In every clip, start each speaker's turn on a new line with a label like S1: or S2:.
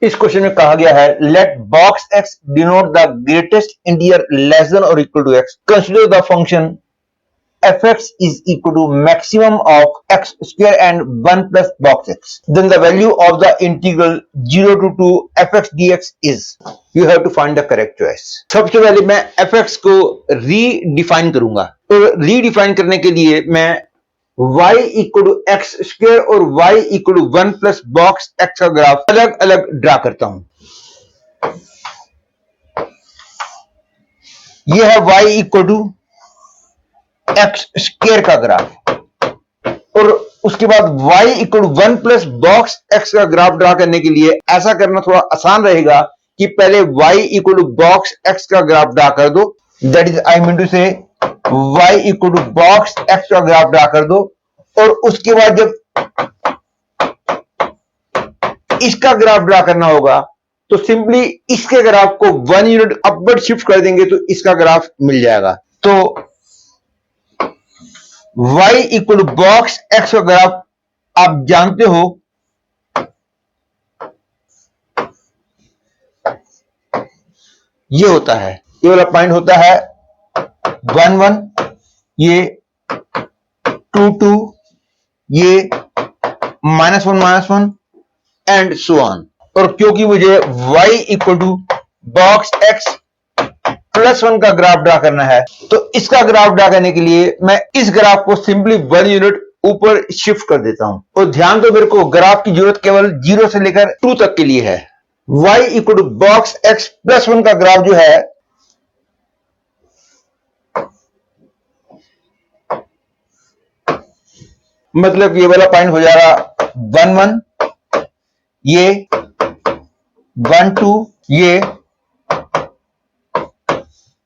S1: इस क्वेश्चन में कहा गया है let box x denote the greatest integer less than और equal to x, consider the function fx is equal to maximum of x square and 1 plus box x, then the value of the integral 0 to 2 fx dx is, you have to find the correct choice. सबसे पहले मैं fx को redefine करूंगा, तो redefine करने के लिए मैं y equal to x square और y equal to 1 plus box x का ग्राफ अलग अलग ड्रा करता हूं. यह है y equal to x square का ग्राफ, और उसके बाद y equal to 1 plus box x का ग्राफ ड्रा करने के लिए ऐसा करना थोड़ा आसान रहेगा कि पहले y equal to box x का ग्राफ ड्रा कर दो, that is I mean to say y equal to box x का ग्राफ ड्रा कर दो, और उसके बाद जब इसका ग्राफ ड्रा करना होगा तो सिंपली इसके ग्राफ को 1 यूनिट अपवर्ड शिफ्ट कर देंगे तो इसका ग्राफ मिल जाएगा. तो y equal to box x का ग्राफ आप जानते हो ये होता है, ये वाला पॉइंट होता है 1 1, ये 2 2, ये -1 -1 एंड सो ऑन. और क्योंकि मुझे y equal to box x plus 1 का ग्राफ ड्रा करना है तो इसका ग्राफ ड्रा करने के लिए मैं इस ग्राफ को सिंपली 1 यूनिट ऊपर शिफ्ट कर देता हूं. और ध्यान दो, मेरे को ग्राफ की जरूरत केवल 0 से लेकर 2 तक के लिए है. y equal to box x plus 1 का ग्राफ जो है मतलब ये वाला पॉइंट हो जाएगा 1 1, ये 1 2, ये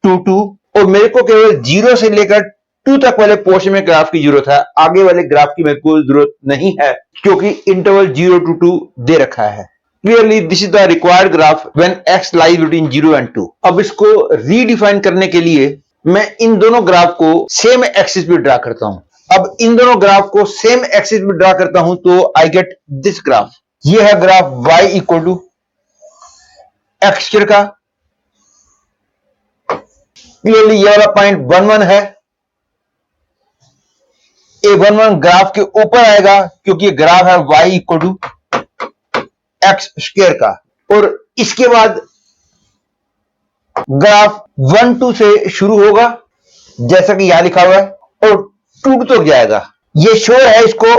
S1: 2 2, और मेरे को केवल 0 से लेकर 2 तक वाले पोर्शन में ग्राफ की जरूरत है. आगे वाले ग्राफ की मेरे को जरूरत नहीं है क्योंकि इंटरवल 0 to 2 दे रखा है. Clearly this is the required graph when x lies between 0 and 2. अब इसको रीडिफाइन करने के लिए मैं इन दोनों ग्राफ को सेम एक्सिस पे ड्रा करता हूं. अब इन दोनों ग्राफ को सेम एक्सिस पे ड्रा करता हूं तो आई गेट दिस ग्राफ. ये है graph y equal to x square का. क्लियरली ये वाला पॉइंट 1 1 है. ये 1 1 ग्राफ के ऊपर आएगा क्योंकि ये ग्राफ है y equal to x square का. और इसके बाद ग्राफ 1 2 से शुरू होगा जैसा कि यहां लिखा हुआ है और 2 तक जाएगा. ये श्योर है इसको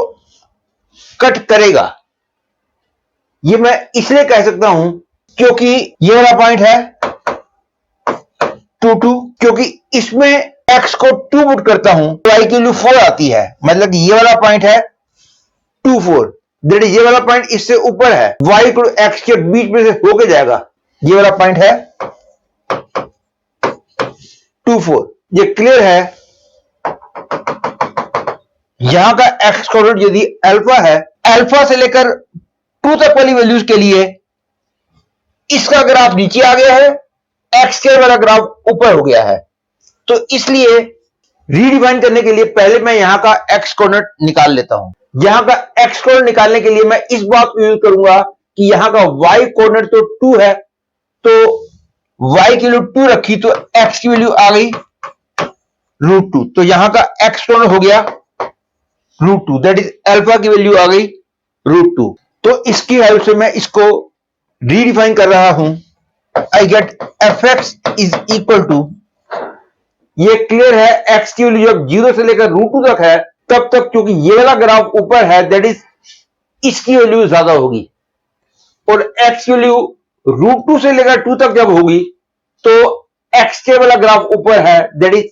S1: कट करेगा. ये मैं इसलिए कह सकता हूं क्योंकि ये वाला पॉइंट है 2 2, क्योंकि इसमें x को 2 पुट करता हूं तो y की वैल्यू 4 आती है. मतलब कि ये वाला पॉइंट है 2 4, दैट इज ये वाला पॉइंट इससे ऊपर है, y को x के बीच में से होके जाएगा. ये वाला पॉइंट है 2 4. ये क्लियर है. यहां का x कोऑर्डिनेट यदि अल्फा है, अल्फा से लेकर 2 तक वाली वैल्यूज के लिए इसका ग्राफ नीचे आ गया है, एक्स स्क्वायर वाला ग्राफ ऊपर हो गया है. तो इसलिए रीडिफाइन करने के लिए पहले मैं यहां का एक्स कोऑर्डिनेट निकाल लेता हूं. यहां का एक्स कोऑर्डिनेट निकालने के लिए मैं इस बात को यूज करूंगा कि यहां का वाई कोऑर्डिनेट तो 2 है, तो y की वैल्यू 2 रखी तो x की वैल्यू आ गई √2. तो यहां का x कोऑर्डिनेट हो गया √2, दैट इज अल्फा की वैल्यू आ गई √2. तो इसकी हेल्प से मैं इसको रीडिफाइन कर रहा हूं. I get fx is equal to, ये क्लियर है, x की वैल्यू जब 0 से लेकर √2 तक है तब तक क्योंकि ये वाला ग्राफ ऊपर है दैट इज इसकी वैल्यू ज्यादा होगी, और x की वैल्यू √2 से लेकर 2 तक जब होगी तो x के वाला ग्राफ ऊपर है दैट इज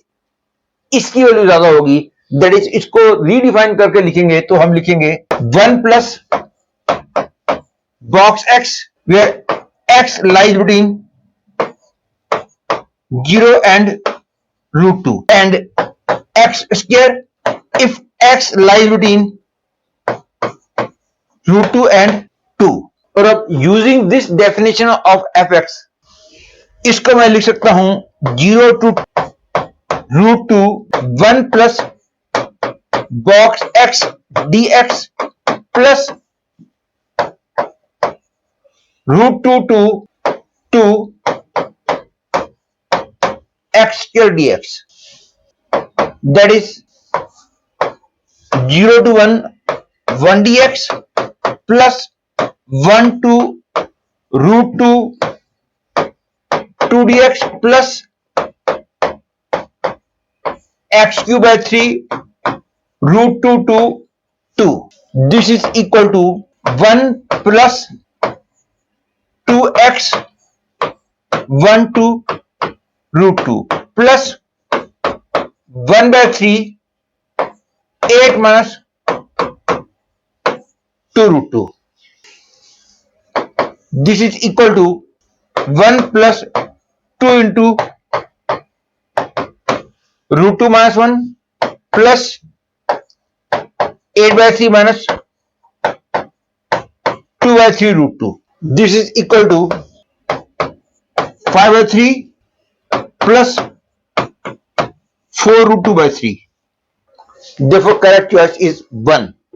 S1: इसकी वैल्यू ज्यादा होगी. दैट इज इसको रीडिफाइन करके लिखेंगे तो हम लिखेंगे 1 plus box x where x lies between 0 and √2 and x square if x lies between √2 and 2. और अब using this definition of fx इसको मैं लिख सकता हूं 0 to √2 1 plus box x dx plus root 2 to x square dx. That is 0 to 1 dx plus 1 to root 2 2 dx plus x cube by 3 root 2 to 2. This is equal to 1 plus 2x 1 to root 2 plus 1 by 3 8 minus 2 root 2. This is equal to 1 plus 2 into root 2 minus 1 plus 8 by 3 minus 2 by 3 root 2. This is equal to 5 by 3 plus 4 root 2 by 3. Therefore, correct choice is 1.